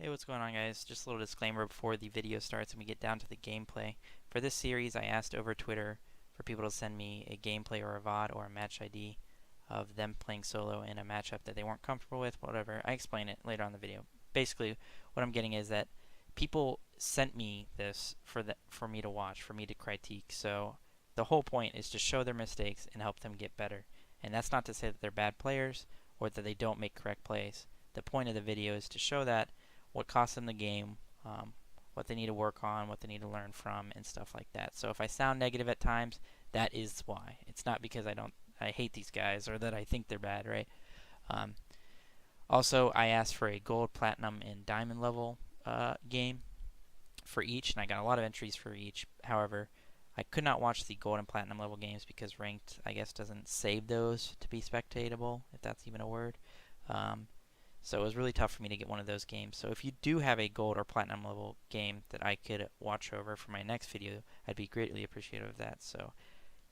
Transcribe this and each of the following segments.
Hey, what's going on, guys? Just a little disclaimer before the video starts and we get down to the gameplay. For this series, I asked over Twitter for people to send me a gameplay or a VOD or a match ID of them playing solo in a matchup that they weren't comfortable with, whatever. I explain it later on in the video. Basically, what I'm getting is that people sent me this for me to watch, for me to critique. So the whole point is to show their mistakes and help them get better. And that's not to say that they're bad players or that they don't make correct plays. The point of the video is to show that what cost them the game, what they need to work on, what they need to learn from, and stuff like that. So if I sound negative at times, that is why. It's not because I hate these guys or that I think they're bad, right? Um, Also, I asked for a gold, platinum, and diamond level game for each, and I got a lot of entries for each. However, I could not watch the gold and platinum level games because ranked, I guess, doesn't save those to be spectatable, if that's even a word. So it was really tough for me to get one of those games. So if you do have a gold or platinum level game that I could watch over for my next video, I'd be greatly appreciative of that. So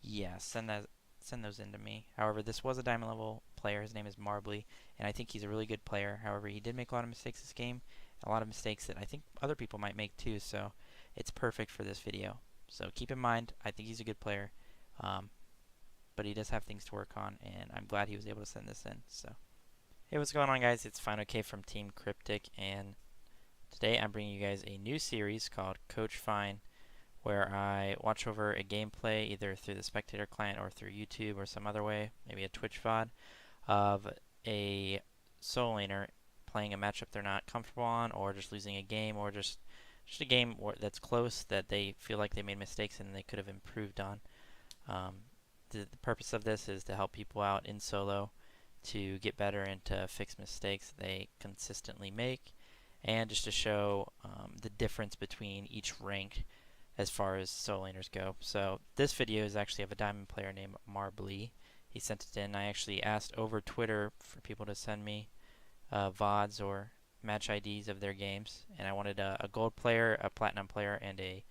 yeah, send those in to me. However, this was a diamond level player. His name is Marbly, and I think he's a really good player. However, he did make a lot of mistakes this game, a lot of mistakes that I think other people might make too. So it's perfect for this video. So keep in mind, I think he's a good player, but he does have things to work on, and I'm glad he was able to send this in. So. Hey, what's going on, guys? It's Fine OK from Team Cryptic, and today I'm bringing you guys a new series called Coach Fine, where I watch over a gameplay either through the spectator client or through YouTube or some other way, maybe a Twitch VOD, of a solo laner playing a matchup they're not comfortable on, or just losing a game, or just a game that's close that they feel like they made mistakes and they could have improved on. The purpose of this is to help people out in solo to get better and to fix mistakes they consistently make, and just to show the difference between each rank as far as solo laners go. So this video is actually of a diamond player named Marbly. He sent it in. I actually asked over Twitter for people to send me VODs or match IDs of their games, and I wanted a gold player, a platinum player, and a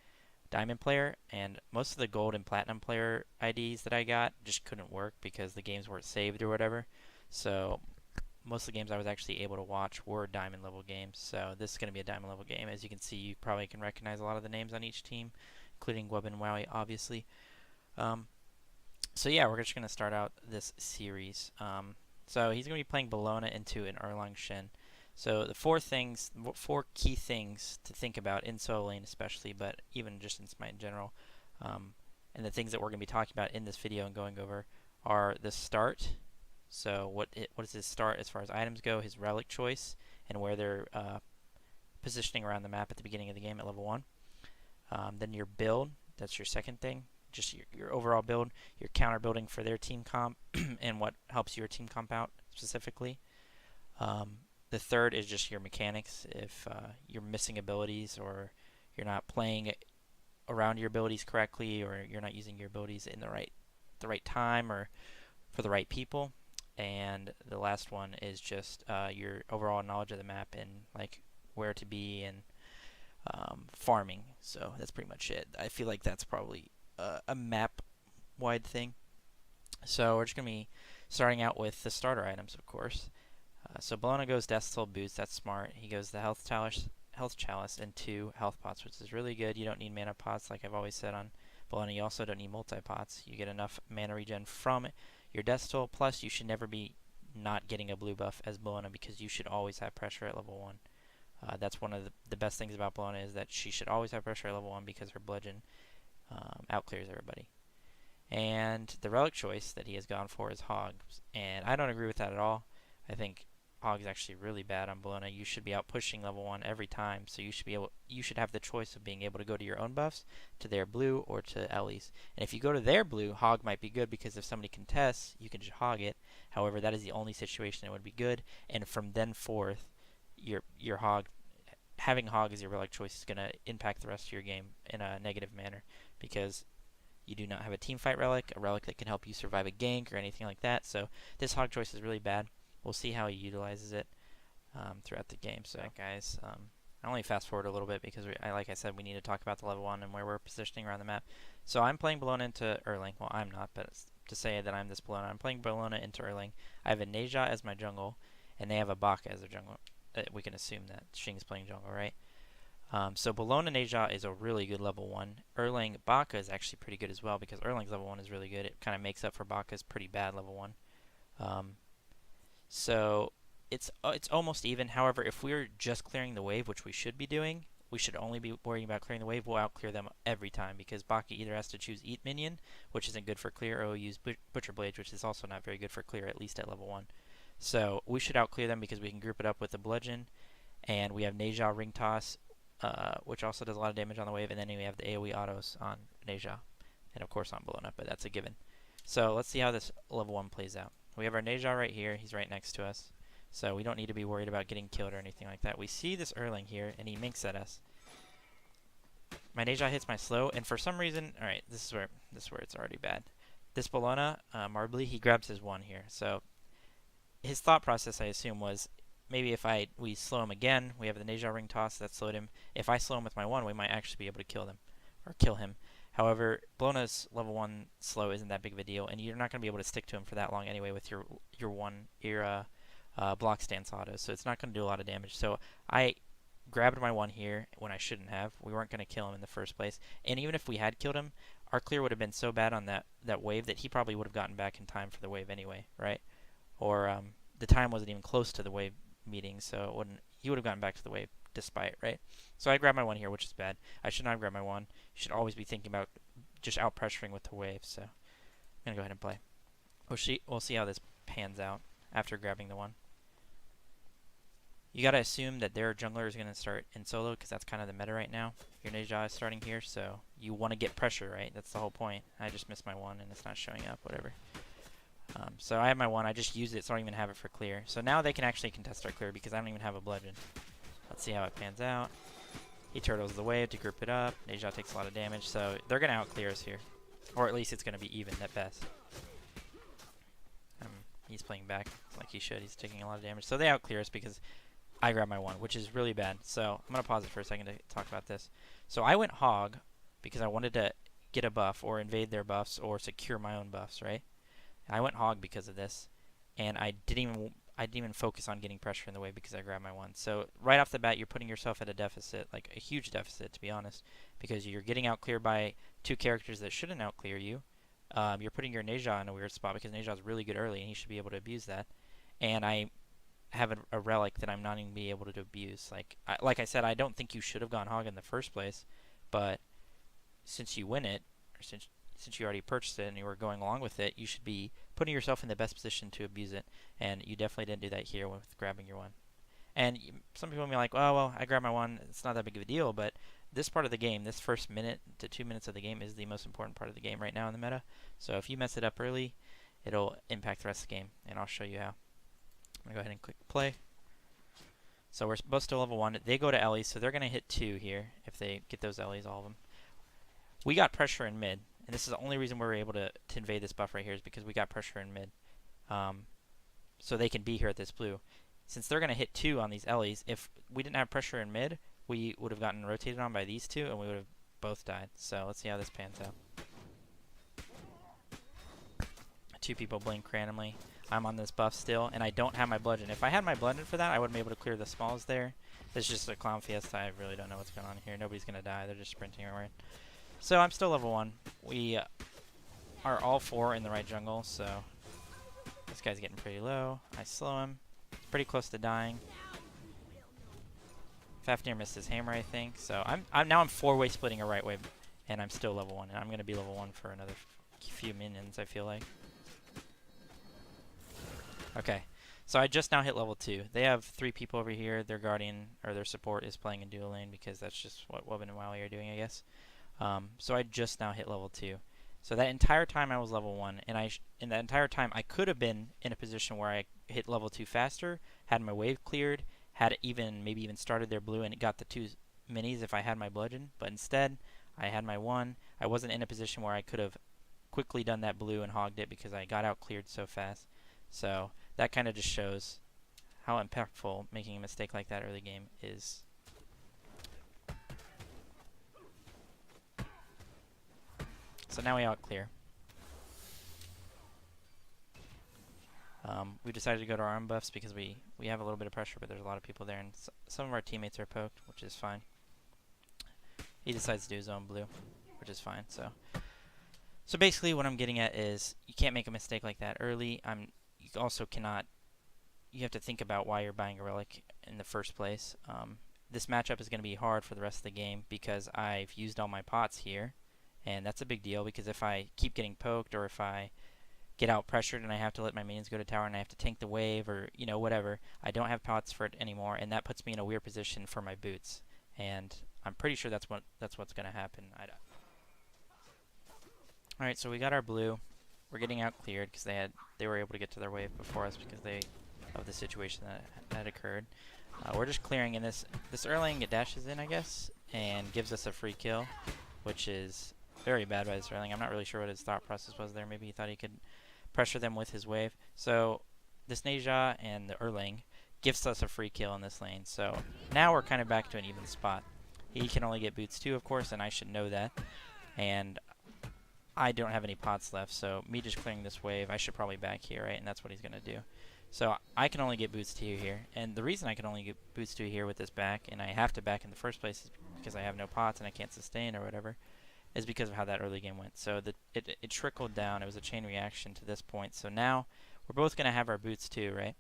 diamond player, and most of the gold and platinum player IDs that I got just couldn't work because the games weren't saved or whatever. So most of the games I was actually able to watch were diamond level games. So this is going to be a diamond level game. As you can see, you probably can recognize a lot of the names on each team, including Web and Wowie, obviously. So yeah, we're just going to start out this series. So he's going to be playing Bellona into an Erlang Shin. So the four key things to think about in solo lane especially, but even just in SMITE in general, and the things that we're going to be talking about in this video and going over are the start. So what is his start as far as items go, his relic choice, and where they're positioning around the map at the beginning of the game at level 1. Then your build, that's your second thing, just your overall build, your counter building for their team comp, and what helps your team comp out specifically. The third is just your mechanics. If you're missing abilities or you're not playing around your abilities correctly, or you're not using your abilities in the right time or for the right people. And the last one is just your overall knowledge of the map and like where to be and farming. So that's pretty much it. I feel like that's probably a map-wide thing. So we're just going to be starting out with the starter items, of course. So Bellona goes Death Soul Boots. That's smart. He goes the Health Chalice and 2 Health Pots, which is really good. You don't need mana pots, like I've always said on Bellona. You also don't need multi-pots. You get enough mana regen from your Death Soul, plus you should never be not getting a blue buff as Bellona because you should always have pressure at level 1. That's one of the best things about Bellona, is that she should always have pressure at level 1 because her bludgeon outclears everybody. And the relic choice that he has gone for is Hogs, and I don't agree with that at all. I think Hog is actually really bad on Bellona. You should be out pushing level 1 every time, so you should have the choice of being able to go to your own buffs, to their blue, or to Ellie's. And if you go to their blue, Hog might be good because if somebody contests, you can just Hog it. However, that is the only situation that would be good, and from then forth, your Hog, having Hog as your relic choice is going to impact the rest of your game in a negative manner because you do not have a teamfight relic, a relic that can help you survive a gank or anything like that. So this Hog choice is really bad. We'll see how he utilizes it throughout the game. So, guys, I only fast forward a little bit because, like I said, we need to talk about the level 1 and where we're positioning around the map. So I'm playing Bellona into Erlang. Well, I'm not, but to say that I'm this Bellona, I'm playing Bellona into Erlang. I have a Neja as my jungle, and they have a Baka as their jungle. we can assume that Xing's playing jungle, right? So Bellona Neja is a really good level 1. Erlang Baka is actually pretty good as well because Erlang's level 1 is really good. It kind of makes up for Baka's pretty bad level 1. So it's almost even. However, if we're just clearing the wave, which we should be doing, we should only be worrying about clearing the wave. We'll outclear them every time because Baka either has to choose Eat Minion, which isn't good for clear, or use Butcher Blades, which is also not very good for clear, at least at level 1. So we should outclear them because we can group it up with the Bludgeon, and we have Neja Ring Toss, which also does a lot of damage on the wave, and then we have the AoE autos on Neja, and of course on Bellona, but that's a given. So let's see how this level 1 plays out. We have our Neja right here. He's right next to us. So we don't need to be worried about getting killed or anything like that. We see this Erlang here, and he minks at us. My Neja hits my slow, and for some reason, alright, this is where it's already bad. This Bellona, Marbly, he grabs his 1 here. So his thought process, I assume, was maybe if we slow him again, we have the Neja Ring Toss that slowed him. If I slow him with my 1, we might actually be able to kill him. However, Bellona's level 1 slow isn't that big of a deal, and you're not going to be able to stick to him for that long anyway with your block stance auto, so it's not going to do a lot of damage. So I grabbed my 1 here when I shouldn't have. We weren't going to kill him in the first place, and even if we had killed him, our clear would have been so bad on that wave that he probably would have gotten back in time for the wave anyway, right? Or the time wasn't even close to the wave meeting, so he would have gotten back to the wave despite, right? So I grabbed my 1 here, which is bad. I should not have grabbed my 1. You should always be thinking about just out pressuring with the wave. So I'm gonna go ahead and play. We'll see how this pans out after grabbing the 1. You gotta assume that their jungler is gonna start in solo because that's kind of the meta right now. Your Neja is starting here, so you want to get pressure, right? That's the whole point. I just missed my 1 and it's not showing up. Whatever. So I have my 1. I just used it, so I don't even have it for clear. So now they can actually contest our clear because I don't even have a bludgeon. Let's see how it pans out. He turtles the wave to group it up. Neja takes a lot of damage, so they're going to outclear us here. Or at least it's going to be even at best. He's playing back like he should. He's taking a lot of damage. So they outclear us because I grabbed my 1, which is really bad. So I'm going to pause it for a second to talk about this. So I went Hog because I wanted to get a buff or invade their buffs or secure my own buffs, right? I went Hog because of this, and I didn't even focus on getting pressure in the way because I grabbed my 1. So right off the bat, you're putting yourself at a deficit, like a huge deficit, to be honest, because you're getting outcleared by 2 characters that shouldn't outclear you. You're putting your Neja in a weird spot because Neja is really good early, and he should be able to abuse that. And I have a relic that I'm not even be able to abuse. Like I said, I don't think you should have gone Hog in the first place, but since you win it, or since you already purchased it and you were going along with it, you should be putting yourself in the best position to abuse it. And you definitely didn't do that here with grabbing your 1. And some people will be like, oh, well, I grabbed my 1. It's not that big of a deal. But this part of the game, this first minute to 2 minutes of the game is the most important part of the game right now in the meta. So if you mess it up early, it'll impact the rest of the game. And I'll show you how. I'm going to go ahead and click play. So we're both still level 1. They go to Ellie's, so they're going to hit 2 here if they get those Ellie's, all of them. We got pressure in mid. And this is the only reason we were able to invade this buff right here is because we got pressure in mid. So they can be here at this blue. Since they're going to hit 2 on these Ellie's, if we didn't have pressure in mid, we would have gotten rotated on by these 2, and we would have both died. So let's see how this pans out. 2 people blink randomly. I'm on this buff still, and I don't have my bludgeon. If I had my bludgeon for that, I would have been able to clear the smalls there. This is just a clown fiesta. I really don't know what's going on here. Nobody's going to die. They're just sprinting around. So I'm still level 1. We are all 4 in the right jungle, so this guy's getting pretty low. I slow him. He's pretty close to dying. Fafnir missed his hammer, I think. So I'm 4-way splitting a right way, and I'm still level 1. And I'm going to be level 1 for another few minions, I feel like. Okay, so I just now hit level 2. They have 3 people over here. Their guardian, or their support, is playing in dual lane because that's just what Woven and Wowie are doing, I guess. So I just now hit level 2. So that entire time I was level 1, and in that entire time I could have been in a position where I hit level 2 faster, had my wave cleared, had maybe even started their blue and got the 2 minis if I had my bludgeon, but instead I had my 1. I wasn't in a position where I could have quickly done that blue and hogged it because I got out cleared so fast. So that kind of just shows how impactful making a mistake like that early game is. So now we out clear. We decided to go to our own buffs because we have a little bit of pressure, but there's a lot of people there, and some of our teammates are poked, which is fine. He decides to do his own blue, which is fine. So basically what I'm getting at is you can't make a mistake like that early. You also cannot, you have to think about why you're buying a relic in the first place. This matchup is going to be hard for the rest of the game because I've used all my pots here, and that's a big deal because if I keep getting poked or if I get out pressured and I have to let my minions go to tower and I have to tank the wave or whatever, I don't have pots for it anymore, and that puts me in a weird position for my boots, and I'm pretty sure that's what's going to happen. Alright, so we got our blue. We're getting out cleared because they were able to get to their wave before us because of the situation that occurred. We're just clearing, and this Erlang, it dashes in, I guess, and gives us a free kill, which is very bad by this Erlang. I'm not really sure what his thought process was there. Maybe he thought he could pressure them with his wave. So this Neja and the Erlang gives us a free kill in this lane. So now we're kind of back to an even spot. He can only get boots too, of course, and I should know that. And I don't have any pots left, so me just clearing this wave, I should probably back here, right? And that's what he's going to do. So I can only get boots 2 here, and the reason I can only get boots 2 here with this back, and I have to back in the first place is because I have no pots and I can't sustain or whatever, is because of how that early game went. So it trickled down. It was a chain reaction to this point. So now we're both going to have our boots 2, right?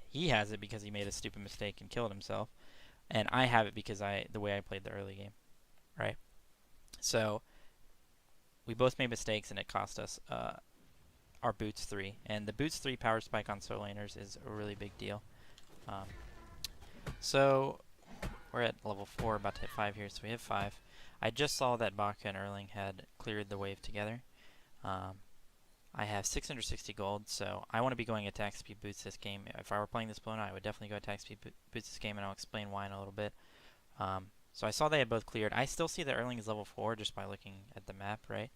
He has it because he made a stupid mistake and killed himself, and I have it because the way I played the early game, right? So we both made mistakes, and it cost us our boots 3. And the boots 3 power spike on solo laners is a really big deal. So we're at level 4, about to hit 5 here, so we have 5. I just saw that Baka and Erling had cleared the wave together. I have 660 gold, so I want to be going attack speed boots this game. If I were playing this BELLONA, I would definitely go attack speed boots this game, and I'll explain why in a little bit. So I saw they had both cleared. I still see that Erling is level 4 just by looking at the map, right?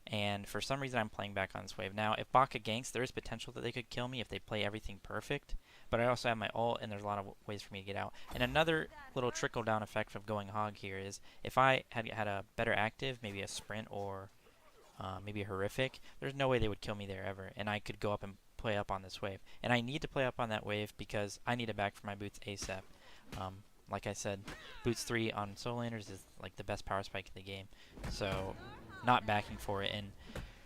And for some reason I'm playing back on this wave. Now, if Baka ganks, there is potential that they could kill me if they play everything perfect. But I also have my ult, and there's a lot of ways for me to get out. And another little trickle-down effect of going hog here is if I had a better active, maybe a sprint or maybe a horrific, there's no way they would kill me there ever. And I could go up and play up on this wave. And I need to play up on that wave because I need it back for my boots ASAP. Like I said, boots 3 on solo laners is like the best power spike in the game. So not backing for it and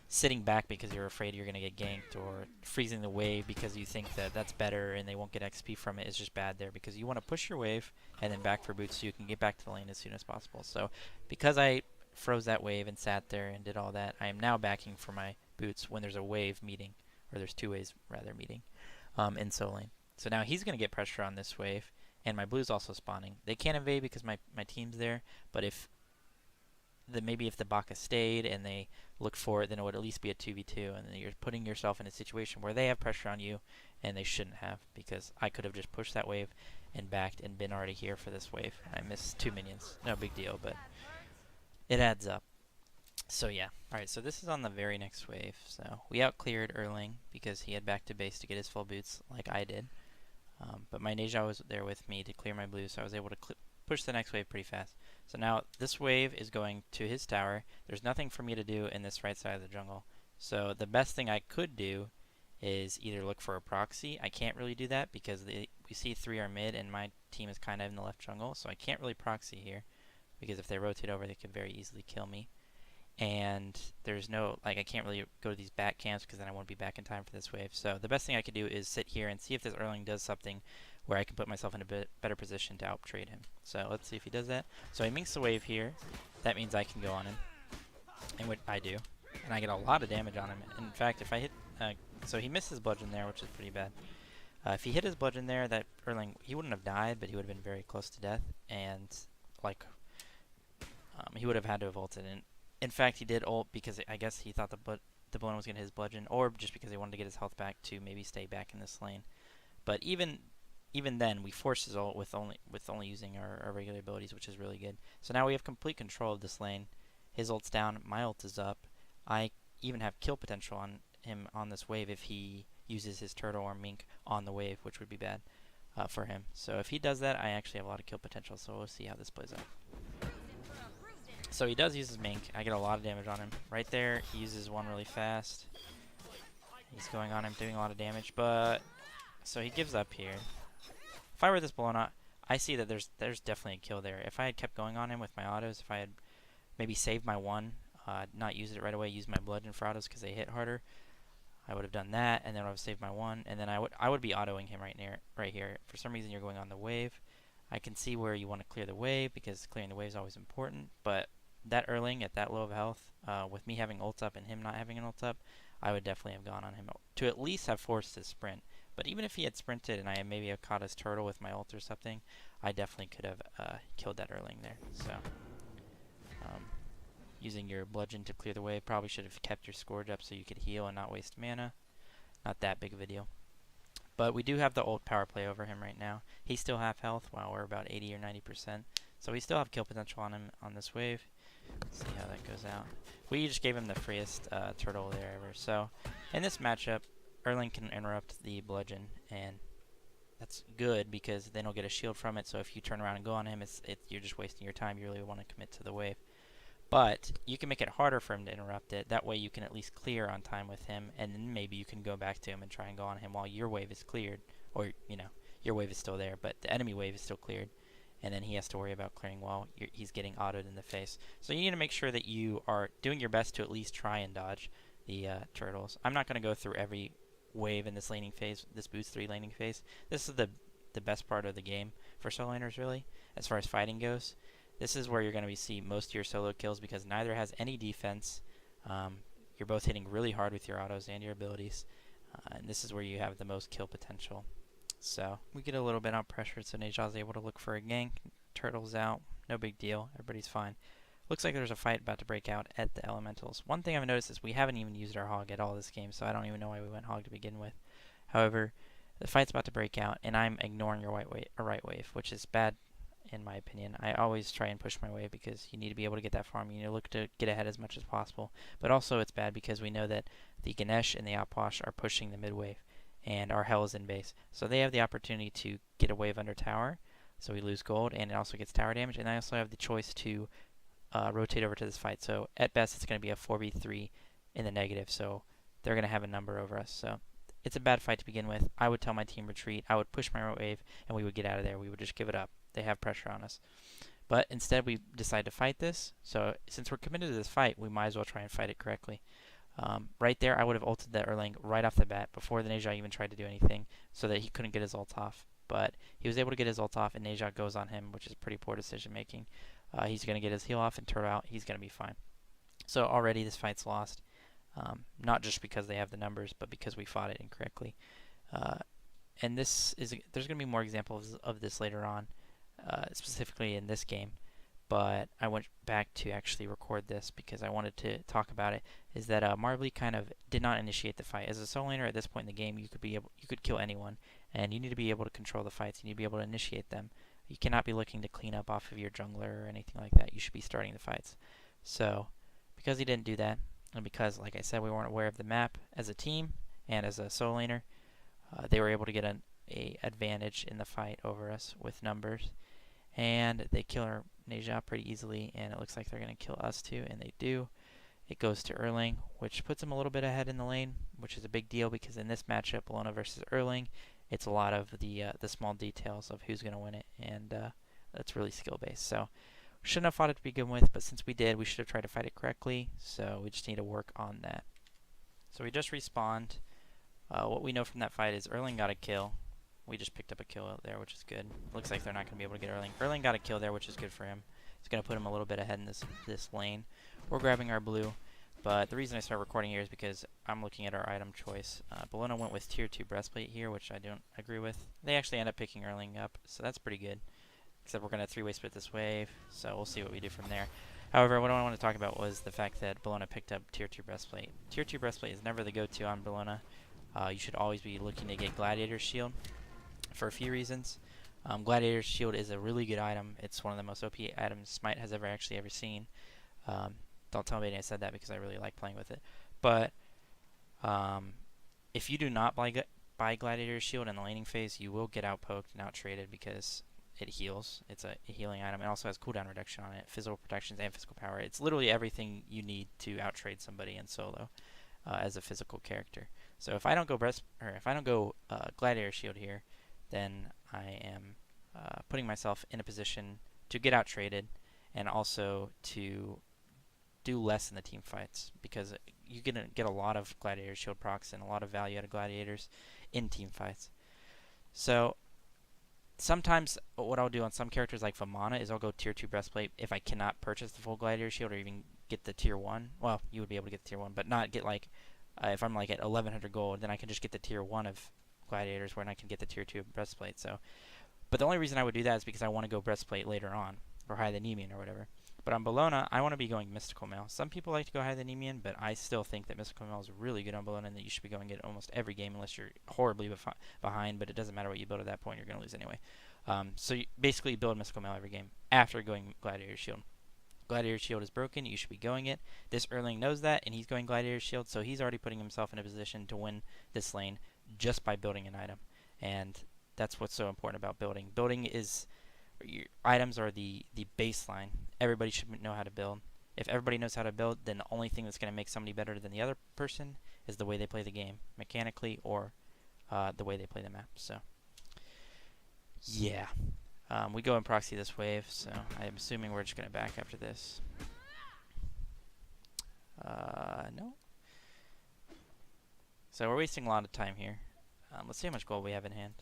sitting back because you're afraid you're going to get ganked or freezing the wave because you think that that's better and they won't get XP from it is just bad there because you want to push your wave and then back for boots so you can get back to the lane as soon as possible. So because I froze that wave and sat there and did all that, I am now backing for my boots when there's a wave meeting, or there's 2 waves rather meeting in solo lane. So now he's going to get pressure on this wave, and my blue's also spawning. They can't invade because my team's there, but maybe if the Baka stayed and they looked for it, then it would at least be a 2v2, and then you're putting yourself in a situation where they have pressure on you, and they shouldn't have, because I could have just pushed that wave and backed and been already here for this wave. I missed 2 minions. No big deal, but it adds up. So yeah. Alright, so this is on the very next wave. So we outcleared Erling because he had back to base to get his full boots like I did. But my Neja was there with me to clear my blue, so I was able to push the next wave pretty fast. So now this wave is going to his tower. There's nothing for me to do in this right side of the jungle. So the best thing I could do is either look for a proxy. I can't really do that because we see 3 are mid and my team is kind of in the left jungle, so I can't really proxy here because if they rotate over they could very easily kill me. And there's no, I can't really go to these back camps because then I won't be back in time for this wave. So the best thing I could do is sit here and see if this Erling does something where I can put myself in a bit better position to outtrade him. So let's see if he does that. So he minks the wave here. That means I can go on him. And what I do. And I get a lot of damage on him. In fact, if I hit, so he missed his bludgeon there, which is pretty bad. If he hit his bludgeon there, that Erling, he wouldn't have died, but he would have been very close to death. And he would have had to have ulted. And in fact, he did ult because I guess he thought the BELLONA was going to hit his bludgeon, or just because he wanted to get his health back to maybe stay back in this lane. But even then, we forced his ult with only using our regular abilities, which is really good. So now we have complete control of this lane. His ult's down, my ult is up. I even have kill potential on him on this wave if he uses his turtle or mink on the wave, which would be bad for him. So if he does that, I actually have a lot of kill potential, so we'll see how this plays out. So he does use his mink. I get a lot of damage on him. Right there, he uses one really fast. He's going on him, doing a lot of damage, but so he gives up here. If I were this Bellona, I see that there's definitely a kill there. If I had kept going on him with my autos, if I had maybe saved my one, not used it right away, used my bludgeon for autos because they hit harder, I would have done that, and then I would have saved my one, and then I would be autoing him right here. For some reason, you're going on the wave. I can see where you want to clear the wave because clearing the wave is always important, but that Erling at that low of health, with me having ult up and him not having an ult up, I would definitely have gone on him to at least have forced his sprint. But even if he had sprinted and I maybe have caught his turtle with my ult or something, I definitely could have killed that Erling there. So, using your bludgeon to clear the wave, probably should have kept your scourge up so you could heal and not waste mana. Not that big of a deal. But we do have the ult power play over him right now. He's still half health while we're about 80 or 90%. So we still have kill potential on him on this wave. Let's see how that goes out. We just gave him the freest turtle there ever. So in this matchup, Erling can interrupt the bludgeon, and that's good because then he'll get a shield from it. So if you turn around and go on him, you're just wasting your time. You really want to commit to the wave. But you can make it harder for him to interrupt it. That way you can at least clear on time with him, and then maybe you can go back to him and try and go on him while your wave is cleared. Or, you know, your wave is still there, but the enemy wave is still cleared. And then he has to worry about clearing while he's getting autoed in the face. So you need to make sure that you are doing your best to at least try and dodge the turtles. I'm not going to go through every wave in this laning phase, this boost 3 laning phase. This is the best part of the game for solo laners, really, as far as fighting goes. This is where you're going to see most of your solo kills because neither has any defense. You're both hitting really hard with your autos and your abilities. And this is where you have the most kill potential. So we get a little bit out pressured, so Neja's able to look for a gank. Turtle's out. No big deal. Everybody's fine. Looks like there's a fight about to break out at the elementals. One thing I've noticed is we haven't even used our hog at all this game, so I don't even know why we went hog to begin with. However, the fight's about to break out, and I'm ignoring your right wave, which is bad in my opinion. I always try and push my wave because you need to be able to get that farm. You need to look to get ahead as much as possible. But also it's bad because we know that the Ganesh and the Outposh are pushing the mid wave, and our Hell is in base. So they have the opportunity to get a wave under tower, so we lose gold, and it also gets tower damage. And I also have the choice to rotate over to this fight. So at best it's going to be a 4v3 in the negative, so they're going to have a number over us. So it's a bad fight to begin with. I would tell my team retreat. I would push my right wave, and we would get out of there. We would just give it up. They have pressure on us. But instead we decide to fight this. So since we're committed to this fight, we might as well try and fight it correctly. Right there, I would have ulted that Erling right off the bat before the Neja even tried to do anything so that he couldn't get his ult off. But he was able to get his ult off, and Neja goes on him, which is pretty poor decision making. He's going to get his heal off and turtle out. He's going to be fine. So already this fight's lost. Not just because they have the numbers, but because we fought it incorrectly. And there's going to be more examples of this later on. Specifically in this game, but I went back to actually record this because I wanted to talk about it. Is that Marbley kind of did not initiate the fight. As a solo laner at this point in the game, you could kill anyone, and you need to be able to control the fights. You need to be able to initiate them. You cannot be looking to clean up off of your jungler or anything like that. You should be starting the fights. So because he didn't do that, and because, like I said, we weren't aware of the map as a team and as a solo laner, they were able to get an advantage in the fight over us with numbers. And they kill our Neja pretty easily, and it looks like they're going to kill us too, and they do. It goes to Erling, which puts him a little bit ahead in the lane, which is a big deal because in this matchup, Bellona versus Erling, it's a lot of the small details of who's going to win it, and that's really skill-based. So we shouldn't have fought it to begin with, but since we did, we should have tried to fight it correctly, so we just need to work on that. So we just respawned. What we know from that fight is Erling got a kill. We just picked up a kill out there, which is good. Looks like they're not going to be able to get Erling. Erling got a kill there, which is good for him. It's going to put him a little bit ahead in this lane. We're grabbing our blue, but the reason I start recording here is because I'm looking at our item choice. Bellona went with tier 2 breastplate here, which I don't agree with. They actually end up picking Erling up, so that's pretty good. Except we're going to 3-way split this wave, so we'll see what we do from there. However, what I want to talk about was the fact that Bellona picked up tier 2 breastplate. Tier 2 breastplate is never the go-to on Bellona. You should always be looking to get Gladiator's Shield for a few reasons. Gladiator's Shield is a really good item. It's one of the most OP items SMITE has ever seen. Don't tell me I said that because I really like playing with it. But if you do not buy Gladiator's Shield in the laning phase, you will get outpoked and outtraded because it heals. It's a healing item. It also has cooldown reduction on it, physical protections, and physical power. It's literally everything you need to outtrade somebody in solo. as a physical character. So if I don't go Gladiator Shield here, then I am putting myself in a position to get out traded, and also to do less in the team fights, because you're gonna get a lot of Gladiator Shield procs and a lot of value out of gladiators in team fights. So sometimes what I'll do on some characters like Vamana is I'll go tier 2 breastplate if I cannot purchase the full gladiator shield or even get the tier 1. Well, you would be able to get the tier 1, but not get like, if I'm like at 1100 gold, then I can just get the tier 1 of gladiators where I can get the tier 2 breastplate. So, but the only reason I would do that is because I want to go breastplate later on, or high the Nemean or whatever. But on Bellona, I want to be going Mystical Mail. Some people like to go high the Nemean, but I still think that Mystical Mail is really good on Bellona and that you should be going it almost every game unless you're horribly behind, but it doesn't matter what you build at that point, you're going to lose anyway. So you basically build Mystical Mail every game after going Gladiator Shield. Gladiator Shield is broken, you should be going it. This Erling knows that, and he's going Gladiator Shield, so he's already putting himself in a position to win this lane just by building an item. And that's what's so important about building. Building is, your items are the baseline. Everybody should know how to build. If everybody knows how to build, then the only thing that's going to make somebody better than the other person is the way they play the game, mechanically, or the way they play the map. So, yeah. We go and proxy this wave, so I'm assuming we're just going to back after this. No. So we're wasting a lot of time here. Let's see how much gold we have in hand.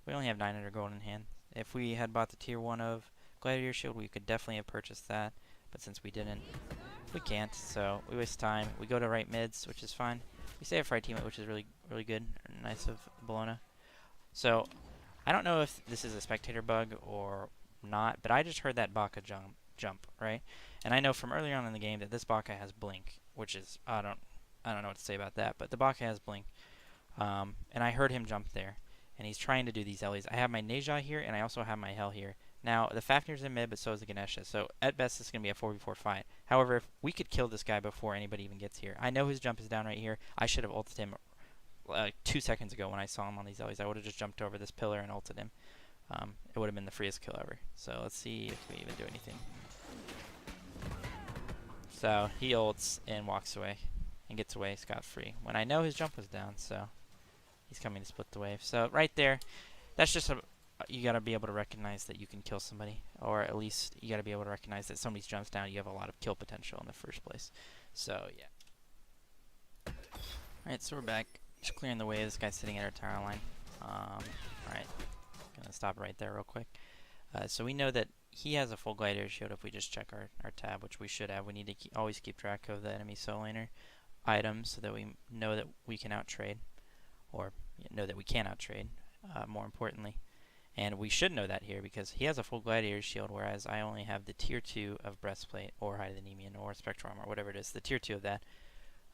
We only have 900 gold in hand. If we had bought the tier 1 of Gladiator Shield, we could definitely have purchased that. But since we didn't, we can't. So we waste time. We go to right mids, which is fine. We save for our teammate, which is really, really good. Nice of Bellona. So I don't know if this is a spectator bug or not, but I just heard that Baka jump, right? And I know from earlier on in the game that this Baka has blink, which is, I don't know what to say about that, but the Baka has blink. And I heard him jump there, and he's trying to do these Ellie's. I have my Neja here, and I also have my Hel here. Now, the Fafnir's in mid, but so is the Ganesha, so at best it's going to be a 4v4 fight. However, if we could kill this guy before anybody even gets here. I know his jump is down right here. I should have ulted him 2 seconds ago when I saw him on these Ellie's. I would have just jumped over this pillar and ulted him. It would have been the freest kill ever. So let's see if we even do anything. So he ults and walks away and gets away scot-free when I know his jump was down, so he's coming to split the wave. So right there, that's just you got to be able to recognize that you can kill somebody, or at least you got to be able to recognize that somebody's jumps down, you have a lot of kill potential in the first place. So yeah. Alright, so we're back. Just clearing the way. This guy's sitting at our tower line. Alright, gonna stop right there real quick. So we know that he has a full gladiator shield if we just check our tab, which we should have. We need to always keep track of the enemy solo laner items so that we know that we can outtrade, or know that we can outtrade, more importantly. And we should know that here because he has a full gladiator shield, whereas I only have the tier 2 of breastplate or hide the Nemean or spectral armor, whatever it is, the tier 2 of that.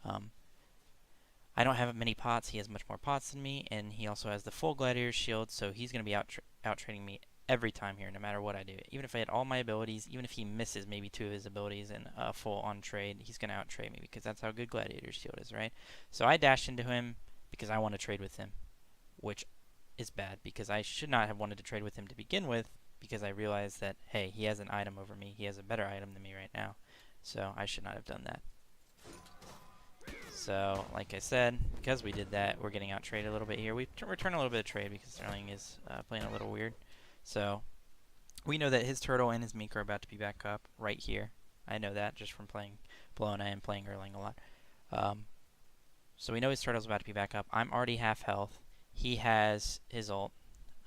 I don't have many pots. He has much more pots than me, and he also has the full gladiator shield, so he's going to be out-trading me every time here, no matter what I do. Even if I had all my abilities, even if he misses maybe 2 of his abilities in a full on trade, he's going to out-trade me because that's how good gladiator shield is, right? So I dashed into him because I want to trade with him, which is bad because I should not have wanted to trade with him to begin with, because I realized that, hey, he has an item over me. He has a better item than me right now, so I should not have done that. So, like I said, because we did that, we're getting out-traded a little bit here. We return a little bit of trade because Sterling is playing a little weird. So, we know that his turtle and his Meek are about to be back up right here. I know that just from playing Bellona and playing Erling a lot. So we know his turtle's about to be back up. I'm already half health. He has his ult.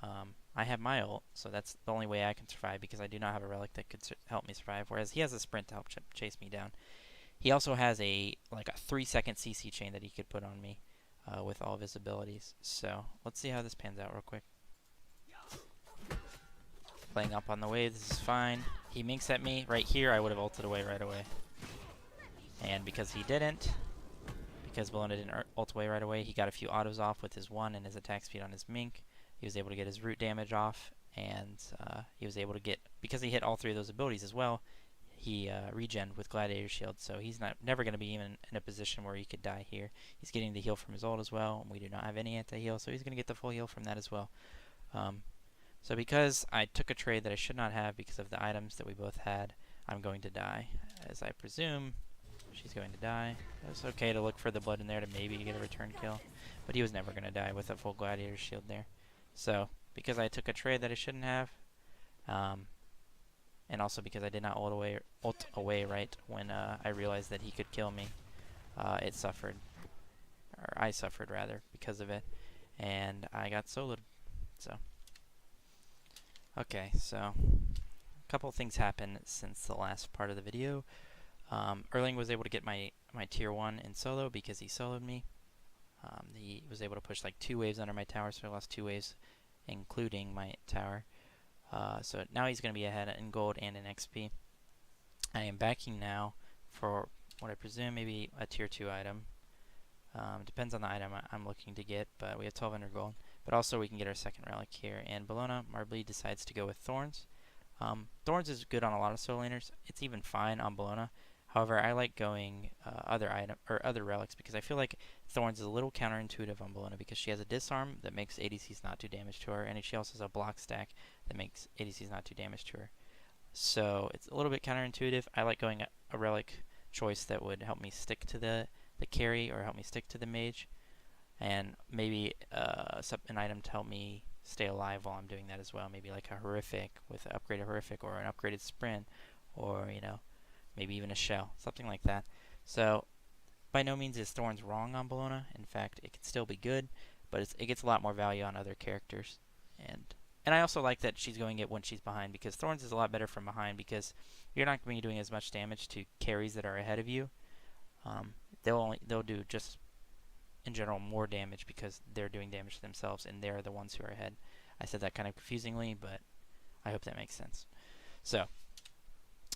I have my ult, so that's the only way I can survive because I do not have a relic that could help me survive, whereas he has a sprint to help chase me down. He also has a 3-second CC chain that he could put on me with all of his abilities. So let's see how this pans out real quick. Playing up on the wave, this is fine. He minks at me right here. I would have ulted away right away. And because he didn't, because Bellona didn't ult away right away, he got a few autos off with his 1 and his attack speed on his mink. He was able to get his root damage off, and he was able to get, because he hit all 3 of those abilities as well, he regened with Gladiator Shield, so he's never going to be even in a position where he could die here. He's getting the heal from his ult as well, and we do not have any anti-heal, so he's going to get the full heal from that as well. So because I took a trade that I should not have because of the items that we both had, I'm going to die, as I presume She's going to die. It's okay to look for the blood in there to maybe get a return kill, but he was never going to die with a full gladiator shield there. So, because I took a trade that I shouldn't have, and also because I did not ult away right when I realized that he could kill me, it suffered, or I suffered rather, because of it, and I got soloed. So, okay, so a couple things happened since the last part of the video. Erling was able to get my tier 1 in solo because he soloed me. He was able to push like 2 waves under my tower, so I lost 2 waves, including my tower. So now he's going to be ahead in gold and in XP. I am backing now for what I presume maybe a tier 2 item. Depends on the item I'm looking to get, but we have 1200 gold. But also we can get our second relic here. And Bellona, Marbly decides to go with Thorns. Thorns is good on a lot of solo laners. It's even fine on Bellona. However, I like going other relics because I feel like Thorns is a little counterintuitive on Bellona because she has a disarm that makes ADCs not do damage to her, and she also has a block stack that makes ADCs not do damage to her. So it's a little bit counterintuitive. I like going a relic choice that would help me stick to the carry or help me stick to the mage, and maybe an item to help me stay alive while I'm doing that as well. Maybe like a horrific with an upgraded horrific or an upgraded sprint, or maybe even a shell, something like that. So by no means is Thorns wrong on Bellona. In fact, it can still be good, but it gets a lot more value on other characters. And I also like that she's going it when she's behind, because Thorns is a lot better from behind because you're not going to be doing as much damage to carries that are ahead of you. They'll do just in general more damage because they're doing damage to themselves and they're the ones who are ahead. I said that kind of confusingly, but I hope that makes sense. So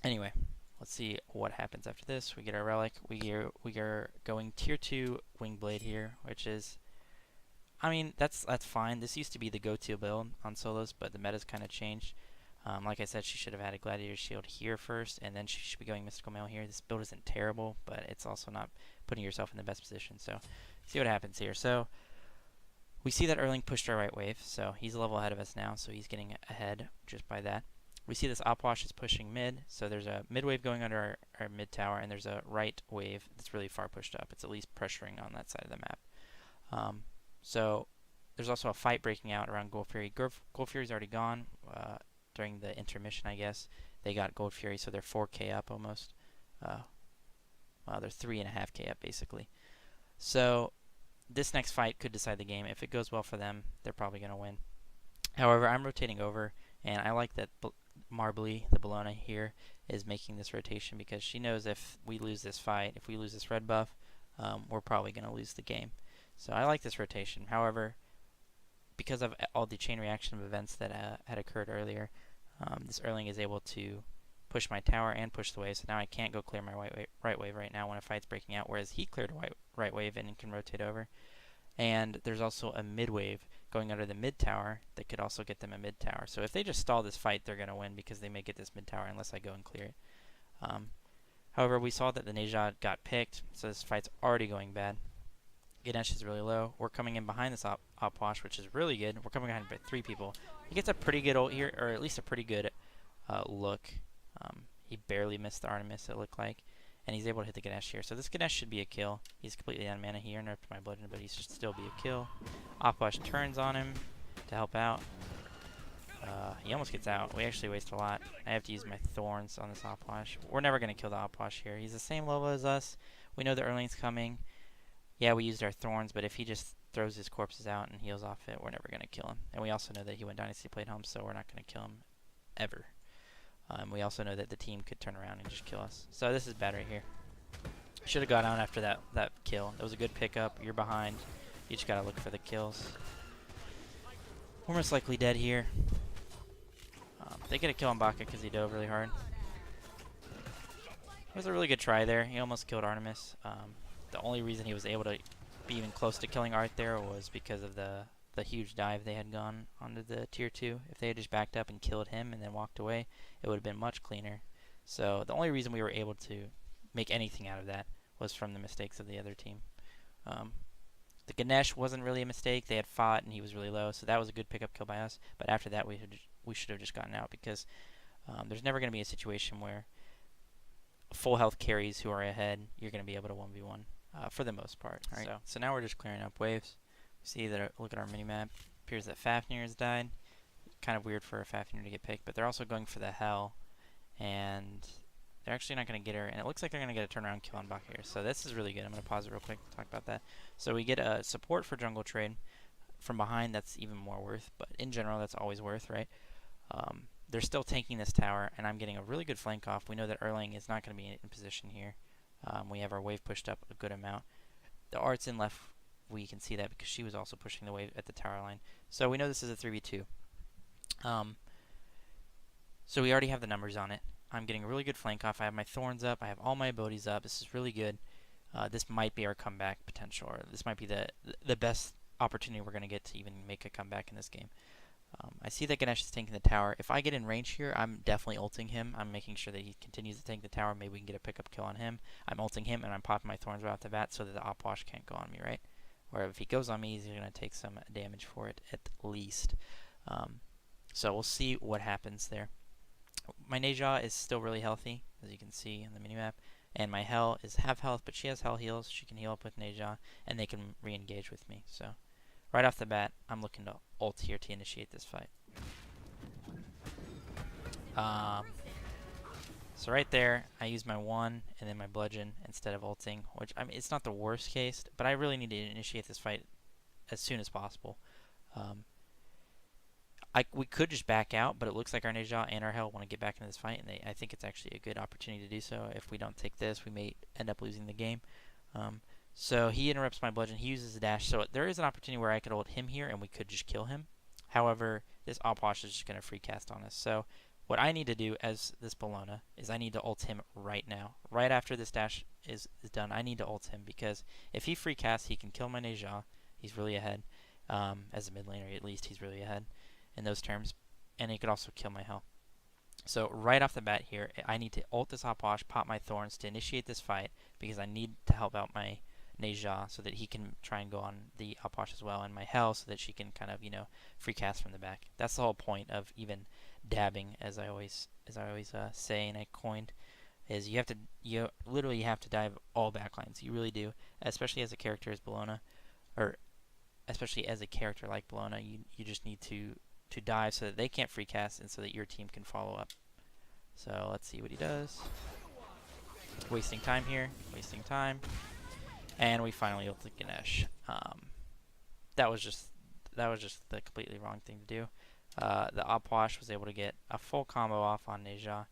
anyway, let's see what happens after this. We get our relic. We are going tier 2 Wingblade here, which is, I mean, that's fine. This used to be the go-to build on solos, but the meta's kind of changed. Like I said, she should have had a gladiator shield here first, and then she should be going mystical mail here. This build isn't terrible, but it's also not putting yourself in the best position. So see what happens here. So we see that Erling pushed our right wave, so he's a level ahead of us now, so he's getting ahead just by that. We see this Opwash is pushing mid, so there's a mid wave going under our mid tower, and there's a right wave that's really far pushed up. It's at least pressuring on that side of the map. So there's also a fight breaking out around Gold Fury. Gold Fury's already gone during the intermission, I guess. They got Gold Fury, so they're 4k up almost. Well, they're 3.5k up, basically. So this next fight could decide the game. If it goes well for them, they're probably going to win. However, I'm rotating over, and I like that Marbly, the Bellona here, is making this rotation because she knows if we lose this fight, if we lose this red buff, we're probably going to lose the game. So I like this rotation. However, because of all the chain reaction of events that had occurred earlier, this Erling is able to push my tower and push the wave, so now I can't go clear my right wave right now when a fight's breaking out, whereas he cleared a right wave and can rotate over. And there's also a mid wave going under the mid tower that could also get them a mid tower. So if they just stall this fight, they're going to win because they may get this mid tower unless I go and clear it. However, we saw that the Nejad got picked, so this fight's already going bad. Ganesh is really low. We're coming in behind this Opwash, which is really good. We're coming behind by 3 people. He gets a pretty good ult here, or at least a pretty good look. He barely missed the Artemis, it looked like. And he's able to hit the Ganesh here. So this Ganesh should be a kill. He's completely out of mana. He interrupted my bludgeon, but he should still be a kill. Opwash turns on him to help out. He almost gets out. We actually waste a lot. I have to use my Thorns on this Opwash. We're never going to kill the Opwash here. He's the same level as us. We know the Erling's coming. Yeah, we used our Thorns, but if he just throws his corpses out and heals off it, we're never going to kill him. And we also know that he went Dynasty Plate Home, so we're not going to kill him ever. We also know that the team could turn around and just kill us. So this is bad right here. Should have got on after that kill. That was a good pickup. You're behind. You just got to look for the kills. We're most likely dead here. They get a kill on Baka because he dove really hard. It was a really good try there. He almost killed Artemis. The only reason he was able to be even close to killing Art there was because of the huge dive they had gone onto the tier 2. If they had just backed up and killed him and then walked away, it would have been much cleaner. So the only reason we were able to make anything out of that was from the mistakes of the other team. The Ganesh wasn't really a mistake. They had fought and he was really low, so that was a good pickup kill by us. But after that, we should have just gotten out because there's never going to be a situation where full health carries who are ahead, you're going to be able to 1v1 for the most part. Alright, so now we're just clearing up waves. See that, look at our minimap. Appears that Fafnir has died. Kind of weird for a Fafnir to get picked, but they're also going for the Hell, and they're actually not going to get her, and it looks like they're going to get a turnaround kill on Bach here. So this is really good. I'm going to pause it real quick to talk about that. So we get a support for jungle trade. From behind, that's even more worth, but in general, that's always worth, right? They're still tanking this tower, and I'm getting a really good flank off. We know that Erlang is not going to be in position here. We have our wave pushed up a good amount. The Art's in left, we can see that because she was also pushing the wave at the tower line. So we know this is a 3v2. So we already have the numbers on it. I'm getting a really good flank off. I have my thorns up. I have all my abilities up. This is really good. This might be our comeback potential, or this might be the best opportunity we're going to get to even make a comeback in this game. I see that Ganesh is tanking the tower. If I get in range here, I'm definitely ulting him. I'm making sure that he continues to tank the tower. Maybe we can get a pickup kill on him. I'm ulting him, and I'm popping my thorns right off the bat so that the Opwash can't go on me, right? Or if he goes on me, he's going to take some damage for it at least. So we'll see what happens there. My Neja is still really healthy, as you can see on the minimap. And my Hell is half health, but she has Hell heals. She can heal up with Neja, and they can re-engage with me. So right off the bat, I'm looking to ult here to initiate this fight. So right there, I use my 1 and then my bludgeon instead of ulting, which, I mean, it's not the worst case, but I really need to initiate this fight as soon as possible. We could just back out, but it looks like our Neja and our Hell want to get back into this fight, and I think it's actually a good opportunity to do so. If we don't take this, we may end up losing the game. So he interrupts my bludgeon. He uses a dash, so there is an opportunity where I could ult him here, and we could just kill him. However, this Opwash is just going to free cast on us. So what I need to do as this Bellona is I need to ult him right now. Right after this dash is done, I need to ult him, because if he free casts, he can kill my Neja. He's really ahead. As a mid laner, at least, he's really ahead in those terms, and he could also kill my Hell. So right off the bat here, I need to ult this Opwash, pop my thorns to initiate this fight, because I need to help out my Neja so that he can try and go on the Opwash as well, and my Hell so that she can kind of, free cast from the back. That's the whole point of even dabbing, as I always say, and I coined, is you literally have to dive all backlines. You really do, especially as a character as Bellona, or especially as a character like Bellona. You just need to dive so that they can't free cast and so that your team can follow up. So let's see what he does. Wasting time here, wasting time. And we finally ulted Ganesh. That was just the completely wrong thing to do. The Opwash was able to get a full combo off on Neja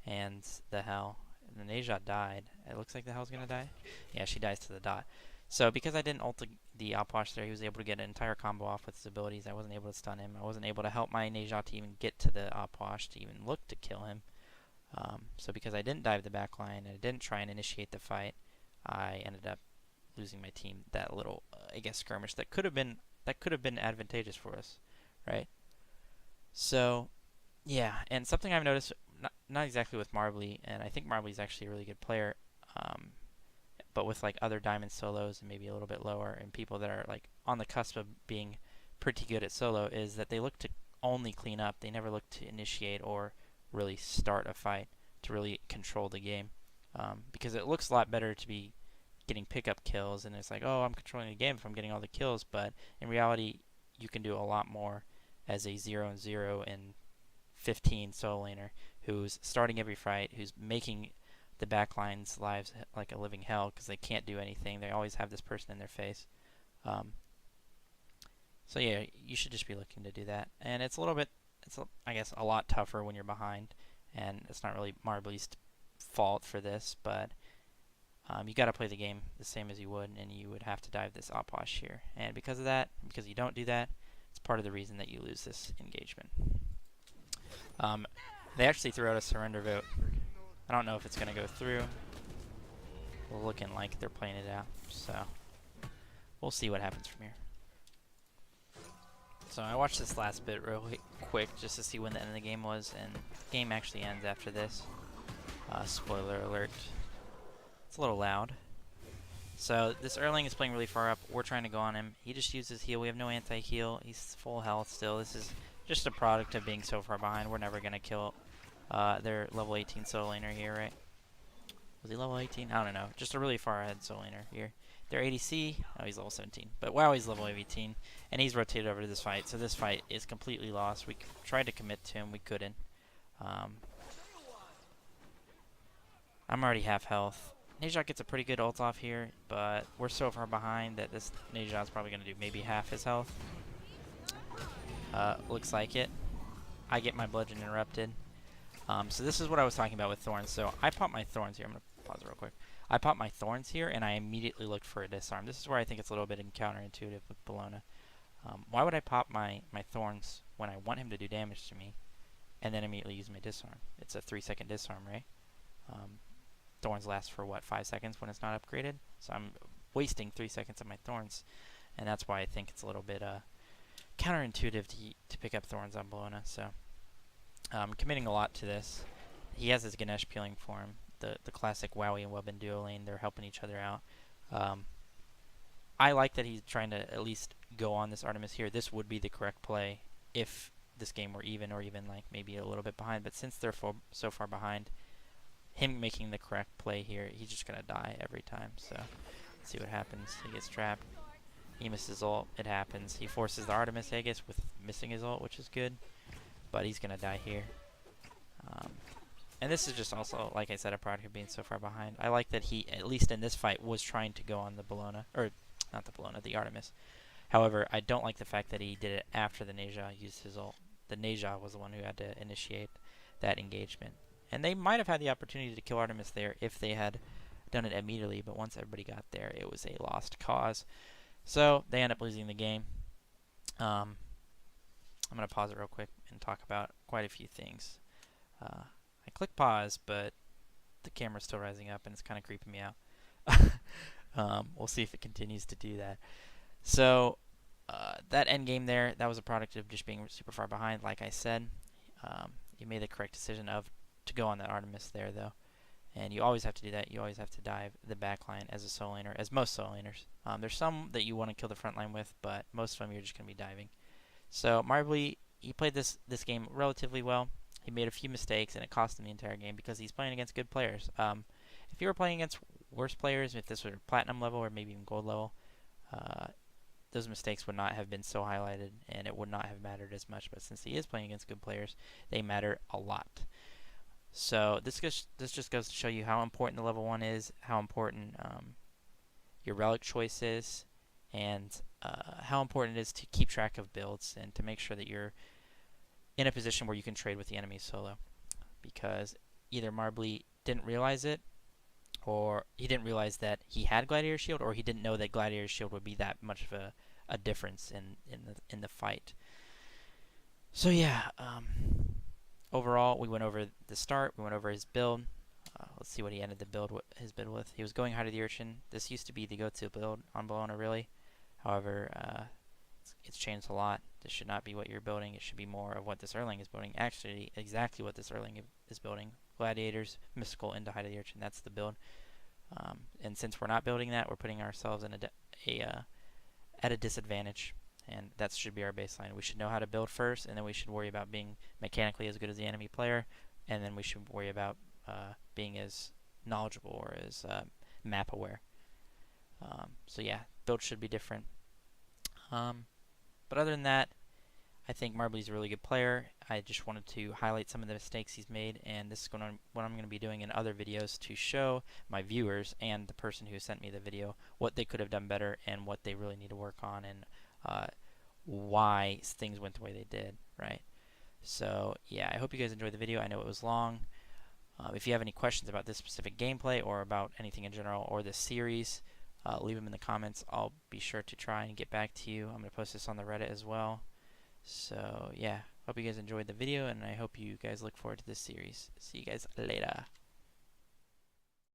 and the Hell. And the Neja died. It looks like the Hell's gonna die. Yeah, she dies to the dot. So because I didn't ult the Opwash there, he was able to get an entire combo off with his abilities. I wasn't able to stun him. I wasn't able to help my Neja to even get to the Opwash to even look to kill him. So because I didn't dive the backline and I didn't try and initiate the fight, I ended up losing my team that little, I guess, skirmish that could have been advantageous for us, right? So, yeah, and something I've noticed, not exactly with Marbly, and I think Marbly's actually a really good player, but with like other diamond solos and maybe a little bit lower, and people that are like on the cusp of being pretty good at solo, is that they look to only clean up. They never look to initiate or really start a fight to really control the game, because it looks a lot better to be getting pickup kills, and it's like, oh, I'm controlling the game if I'm getting all the kills, but in reality you can do a lot more as a 0-0 and 15 solo laner who's starting every fight, who's making the backline's lives like a living hell because they can't do anything. They always have this person in their face. So yeah, you should just be looking to do that. And it's I guess a lot tougher when you're behind, and it's not really Marbly's fault for this, but you got to play the game the same as you would, and you would have to dive this Opwash here. And because of that, because you don't do that, it's part of the reason that you lose this engagement. They actually threw out a surrender vote. I don't know if it's going to go through. Looking like they're playing it out, so we'll see what happens from here. So I watched this last bit real quick just to see when the end of the game was, and the game actually ends after this. Spoiler alert. It's a little loud. So this Erlang is playing really far up. We're trying to go on him. He just uses heal. We have no anti-heal. He's full health still. This is just a product of being so far behind. We're never going to kill their level 18 solo laner here, right? Was he level 18? I don't know. Just a really far ahead soul laner here. Their ADC, oh, he's level 17. But WoW, he's level 18. And he's rotated over to this fight. So this fight is completely lost. We tried to commit to him. We couldn't. I'm already half health. Nejat gets a pretty good ult off here, but we're so far behind that this Nejat's probably going to do maybe half his health. Looks like it. I get my bludgeon interrupted. So this is what I was talking about with thorns. So I pop my thorns here. I'm going to pause it real quick. I pop my thorns here, and I immediately looked for a disarm. This is where I think it's a little bit counterintuitive with Bellona. Why would I pop my thorns when I want him to do damage to me, and then immediately use my disarm? It's a 3-second disarm, right? Thorns last for, what, 5 seconds when it's not upgraded? So I'm wasting 3 seconds of my thorns, and that's why I think it's a little bit counterintuitive to pick up thorns on Bellona. So I'm committing a lot to this. He has his Ganesh peeling for him. The classic Wowie and Webbin duo lane. They're helping each other out. I like that he's trying to at least go on this Artemis here. This would be the correct play if this game were even, or even like maybe a little bit behind. But since they're so far behind, him making the correct play here, he's just going to die every time. So let's see what happens. He gets trapped. He misses ult. It happens. He forces the Artemis Aegis with missing his ult, which is good. But he's going to die here. And this is just also, like I said, a product of being so far behind. I like that he, at least in this fight, was trying to go on the Bellona. Or, not the Bellona, the Artemis. However, I don't like the fact that he did it after the Nejat used his ult. The Nejat was the one who had to initiate that engagement. And they might have had the opportunity to kill Artemis there if they had done it immediately. But once everybody got there, it was a lost cause. So, they end up losing the game. I'm going to pause it real quick and talk about quite a few things. I click pause, but the camera's still rising up, and it's kind of creeping me out. We'll see if it continues to do that. So, that endgame there, that was a product of just being super far behind, like I said. You made the correct decision to go on that Artemis there, though. And you always have to do that. You always have to dive the backline as a soul laner, as most soul laners. There's some that you want to kill the front line with, but most of them you're just going to be diving. So, Marbly, he played this game relatively well. He made a few mistakes, and it cost him the entire game because he's playing against good players. If you were playing against worse players, if this were platinum level or maybe even gold level, those mistakes would not have been so highlighted, and it would not have mattered as much. But since he is playing against good players, they matter a lot. So this just goes to show you how important the level 1 is, how important your relic choice is, and how important it is to keep track of builds and to make sure that you're in a position where you can trade with the enemy solo. Because either Marbly didn't realize it, or he didn't realize that he had Gladiator Shield, or he didn't know that Gladiator Shield would be that much of a difference in the fight. So yeah, overall we went over the start, we went over his build. Let's see what he ended his build with. He was going Heart of the Urchin. This used to be the go-to build on Bellona, really. However, it's changed a lot. This should not be what you're building. It should be more of what this Erlang is building. Actually, exactly what this Erlang is building. Gladiators, Mystical, into Heart of the Urchin. That's the build. And since we're not building that, we're putting ourselves in at a disadvantage. And that should be our baseline. We should know how to build first, and then we should worry about being mechanically as good as the enemy player. And then we should worry about being as knowledgeable or as map aware. So yeah, build should be different. But other than that, I think Marbly's a really good player. I just wanted to highlight some of the mistakes he's made, and this is what I'm going to be doing in other videos to show my viewers and the person who sent me the video what they could have done better and what they really need to work on, and why things went the way they did, right? So yeah, I hope you guys enjoyed the video. I know it was long. If you have any questions about this specific gameplay or about anything in general or this series, leave them in the comments. I'll be sure to try and get back to you. I'm going to post this on the Reddit as well. So yeah, hope you guys enjoyed the video, and I hope you guys look forward to this series. See you guys later.